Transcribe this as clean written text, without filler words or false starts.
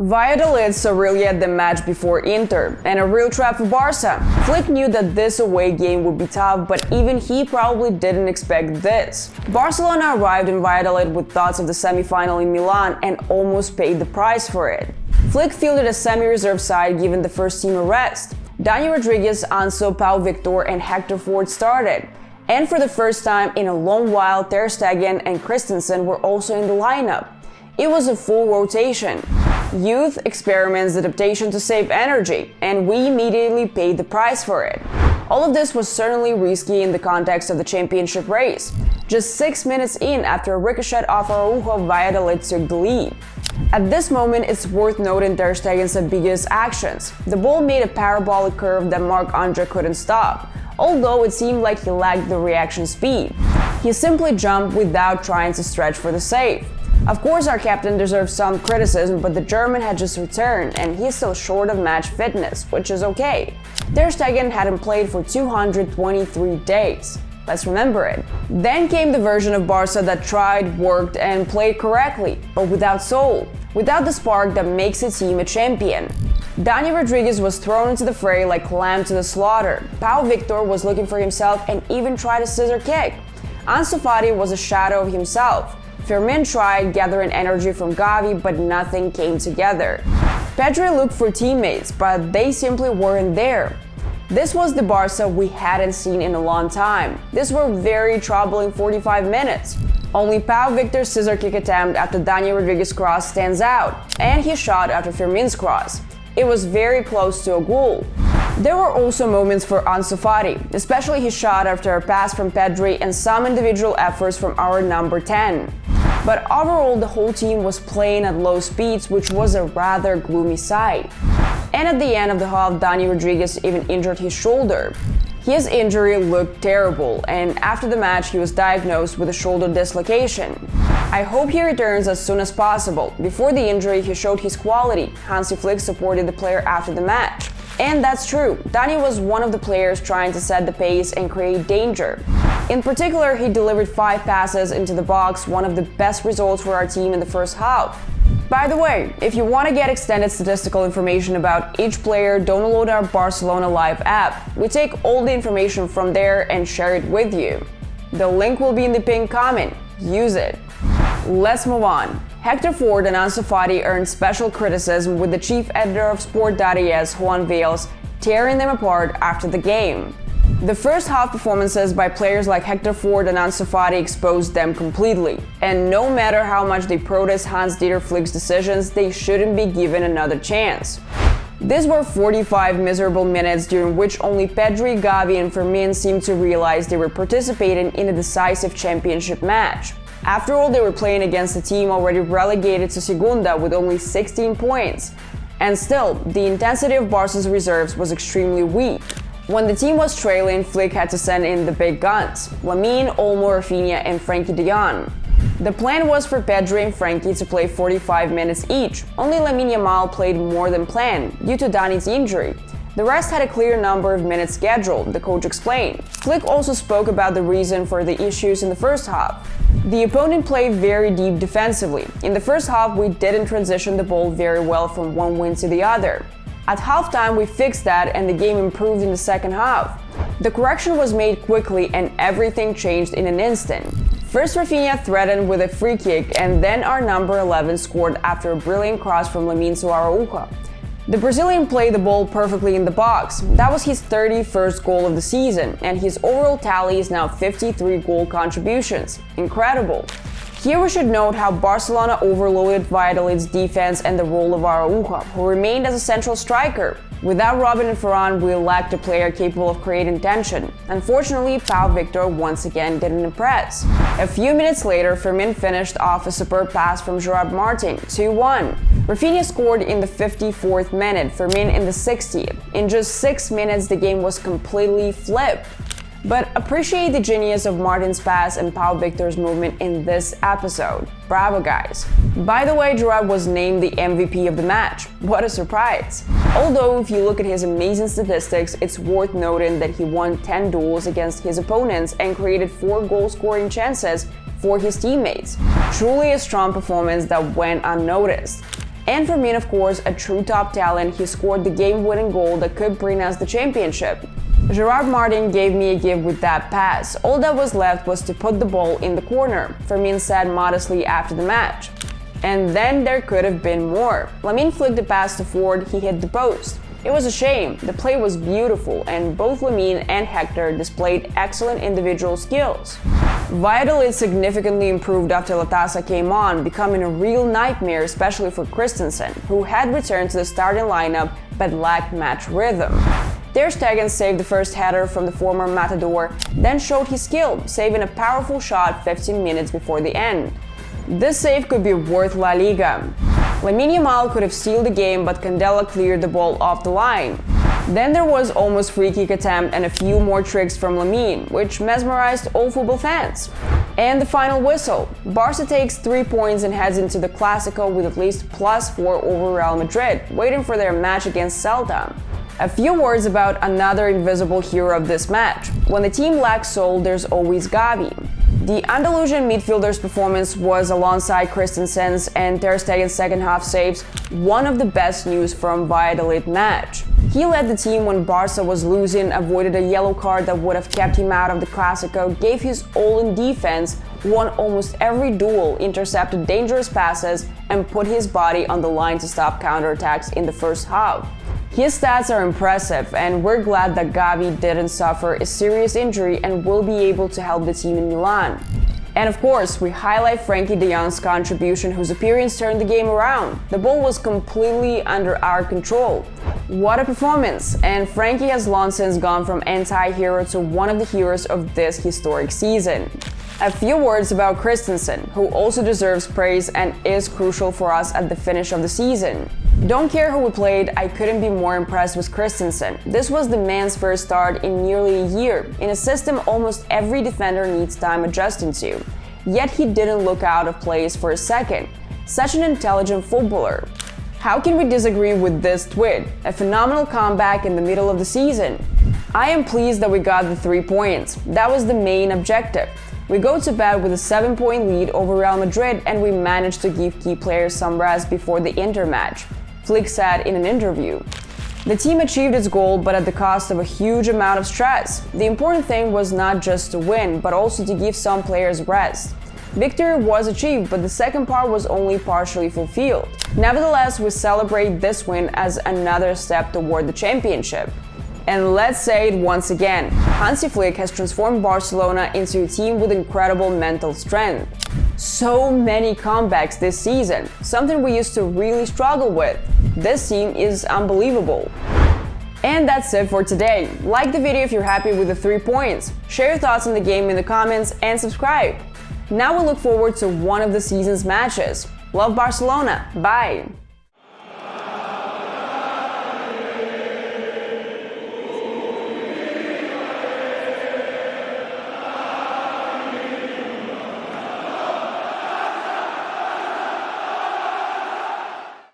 Valladolid Sorrilla the match before Inter, and a real trap for Barca. Flick knew that this away game would be tough, but even he probably didn't expect this. Barcelona arrived in Valladolid with thoughts of the semi-final in Milan and almost paid the price for it. Flick fielded a semi-reserve side given the first team a rest. Dani Rodriguez, Ansu, Pau Victor and Hector Ford started. And for the first time in a long while, Ter Stegen and Christensen were also in the lineup. It was a full rotation. Youth, experiments, adaptation to save energy, and we immediately paid the price for it. All of this was certainly risky in the context of the championship race. Just 6 minutes in, after a ricochet off Araujo, Valladolid took the lead. At this moment, it's worth noting Ter Stegen's ambiguous actions. The ball made a parabolic curve that Marc-Andre couldn't stop, although it seemed like he lacked the reaction speed. He simply jumped without trying to stretch for the save. Of course, our captain deserves some criticism, but the German had just returned, and he's still short of match fitness, which is okay. Ter Stegen hadn't played for 223 days. Let's remember it. Then came the version of Barca that tried, worked, and played correctly, but without soul, without the spark that makes a team a champion. Dani Rodriguez was thrown into the fray like lamb to the slaughter. Pau Victor was looking for himself and even tried a scissor kick. Ansu Fati was a shadow of himself. Fermin tried gathering energy from Gavi, but nothing came together. Pedri looked for teammates, but they simply weren't there. This was the Barca we hadn't seen in a long time. These were very troubling 45 minutes. Only Pau Victor's scissor kick attempt after Dani Rodriguez's cross stands out, and his shot after Fermin's cross. It was very close to a goal. There were also moments for Ansu Fati, especially his shot after a pass from Pedri and some individual efforts from our number 10. But overall, the whole team was playing at low speeds, which was a rather gloomy sight. And at the end of the half, Dani Rodriguez even injured his shoulder. His injury looked terrible, and after the match, he was diagnosed with a shoulder dislocation. I hope he returns as soon as possible. Before the injury, he showed his quality. Hansi Flick supported the player after the match. And that's true. Dani was one of the players trying to set the pace and create danger. In particular, he delivered 5 passes into the box, one of the best results for our team in the first half. By the way, if you want to get extended statistical information about each player, download our Barcelona Live app. We take all the information from there and share it with you. The link will be in the pinned comment. Use it. Let's move on. Hector Ford and Ansu Fati earned special criticism, with the chief editor of Sport.es, Juan Vales, tearing them apart after the game. The first half performances by players like Hector Ford and Ansu Fati exposed them completely, and no matter how much they protest Hans-Dieter Flick's decisions, they shouldn't be given another chance. These were 45 miserable minutes during which only Pedri, Gavi and Fermin seemed to realize they were participating in a decisive championship match. After all, they were playing against a team already relegated to Segunda with only 16 points. And still, the intensity of Barca's reserves was extremely weak. When the team was trailing, Flick had to send in the big guns: Lamine, Olmo, Rafinha and Frenkie de Jong. The plan was for Pedri and Frenkie to play 45 minutes each. Only Lamine Yamal played more than planned, due to Dani's injury. The rest had a clear number of minutes scheduled, the coach explained. Flick also spoke about the reason for the issues in the first half. The opponent played very deep defensively. In the first half, we didn't transition the ball very well from one wing to the other. At halftime, we fixed that and the game improved in the second half. The correction was made quickly and everything changed in an instant. First, Rafinha threatened with a free kick, and then our number 11 scored after a brilliant cross from Lamine to Araujo. The Brazilian played the ball perfectly in the box. That was his 31st goal of the season, and his overall tally is now 53 goal contributions. Incredible. Here we should note how Barcelona overloaded Valladolid's defense and the role of Araujo, who remained as a central striker. Without Robin and Ferran, we lacked a player capable of creating tension. Unfortunately, Pau Victor once again didn't impress. A few minutes later, Fermin finished off a superb pass from Gerard Martin, 2-1. Rafinha scored in the 54th minute, Fermin in the 60th. In just 6 minutes, the game was completely flipped. But appreciate the genius of Martin's pass and Pau Victor's movement in this episode. Bravo, guys. By the way, Gerard was named the MVP of the match. What a surprise. Although, if you look at his amazing statistics, it's worth noting that he won 10 duels against his opponents and created 4 goal-scoring chances for his teammates. Truly a strong performance that went unnoticed. And Fermin, of course, a true top talent, he scored the game-winning goal that could bring us the championship. Gerard Martin gave me a gift with that pass. All that was left was to put the ball in the corner, Fermin said modestly after the match. And then there could have been more. Lamine flicked the pass to Ford, he hit the post. It was a shame, the play was beautiful, and both Lamine and Hector displayed excellent individual skills. Valladolid significantly improved after Latasa came on, becoming a real nightmare, especially for Christensen, who had returned to the starting lineup but lacked match rhythm. Ter Stegen saved the first header from the former Matador, then showed his skill, saving a powerful shot 15 minutes before the end. This save could be worth La Liga. Lamine Yamal could have sealed the game, but Candela cleared the ball off the line. Then there was almost free kick attempt and a few more tricks from Lamine, which mesmerized all football fans. And the final whistle. Barca takes 3 points and heads into the Clásico with at least +4 over Real Madrid, waiting for their match against Celta. A few words about another invisible hero of this match. When the team lacks soul, there's always Gavi. The Andalusian midfielder's performance was, alongside Christensen's and Ter Stegen's second-half saves, one of the best news from Valladolid match. He led the team when Barca was losing, avoided a yellow card that would have kept him out of the Clásico, gave his all in defense, won almost every duel, intercepted dangerous passes, and put his body on the line to stop counterattacks in the first half. His stats are impressive, and we're glad that Gavi didn't suffer a serious injury and will be able to help the team in Milan. And of course, we highlight Frankie de Jong's contribution, whose appearance turned the game around. The ball was completely under our control. What a performance! And Frankie has long since gone from anti-hero to one of the heroes of this historic season. A few words about Christensen, who also deserves praise and is crucial for us at the finish of the season. Don't care who we played, I couldn't be more impressed with Christensen. This was the man's first start in nearly a year, in a system almost every defender needs time adjusting to. Yet he didn't look out of place for a second. Such an intelligent footballer. How can we disagree with this tweet? A phenomenal comeback in the middle of the season. I am pleased that we got the 3 points. That was the main objective. We go to bed with a 7-point lead over Real Madrid, and we managed to give key players some rest before the Inter match, Flick said in an interview. The team achieved its goal, but at the cost of a huge amount of stress. The important thing was not just to win, but also to give some players rest. Victory was achieved, but the second part was only partially fulfilled. Nevertheless, we celebrate this win as another step toward the championship. And let's say it once again, Hansi Flick has transformed Barcelona into a team with incredible mental strength. So many comebacks this season, something we used to really struggle with. This team is unbelievable. And that's it for today. Like the video if you're happy with the 3 points, share your thoughts on the game in the comments, and subscribe. Now we look forward to one of the season's matches. Love Barcelona, bye!